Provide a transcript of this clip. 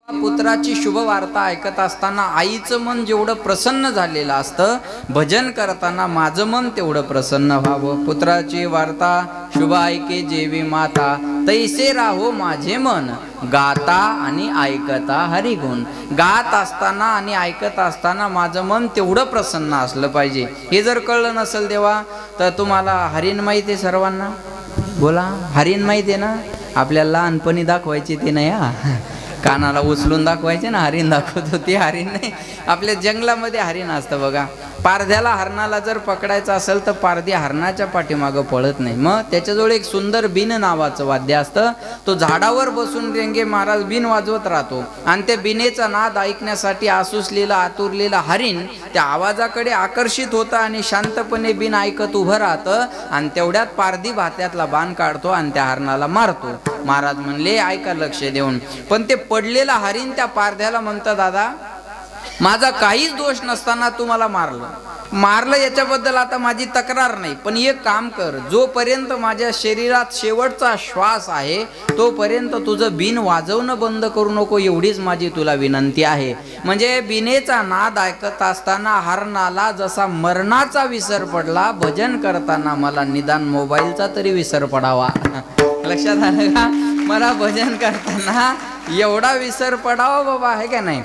पुत्राची शुभ वार्ता ऐकत असताना आईचं मन जेवढं प्रसन्न झालेलं असतं, भजन करताना माझं मन तेवढं प्रसन्न व्हावं. पुत्राची वार्ता शुभ ऐके जेवी माता, तैसे राहो माझे मन गाता आणि ऐकता हरिगुण. गात असताना आणि ऐकत असताना माझं मन तेवढं प्रसन्न असलं पाहिजे. हे जर कळलं नसेल देवा तर तुम्हाला हरिण माहिती आहे सर्वांना? बोला, हरिण माहिती आहे ना? आपल्याला लहानपणी दाखवायची ते नाही हा, कानाला उचलून दाखवायचे ना, हरिण दाखवतो ते हरिण नाही. आपल्या जंगलामध्ये हरिण असतं बघा. पारध्याला हरणाला जर पकडायचं असेल तर पारधी हरणाच्या पाठीमागं पळत नाही. मग त्याच्याजवळ एक सुंदर बिन नावाचं वाद्य असतं. तो झाडावर बसून रेंगे महाराज बिन वाजवत राहतो आणि त्या बिनेचा नाद ऐकण्यासाठी आसुसलेलं आतुरलेलं हरिण त्या आवाजाकडे आकर्षित होतं आणि शांतपणे बिन ऐकत उभं राहतं. आणि तेवढ्यात पारधी भात्यातला बाण काढतो आणि त्या हरणाला मारतो. महाराज म्हणले ऐका लक्ष देऊन. पण ते पडलेला हरिण त्या पारध्याला म्हणतं, दादा माझा काहीच दोष नसताना तू मला मारलं याच्याबद्दल आता माझी तक्रार नाही, पण एक काम कर, जोपर्यंत माझ्या शरीरात शेवटचा श्वास आहे तोपर्यंत तुझं बिन वाजवणं बंद करू नको, एवढीच माझी तुला विनंती आहे. म्हणजे बिनेचा नाद ऐकत असताना हरणाला जसा मरणाचा विसर पडला, भजन करताना मला निदान मोबाईलचा तरी विसर पडावा. लक्षात आलं का? मला भजन करताना एवढा विसर पडावा बाबा, आहे का नाही?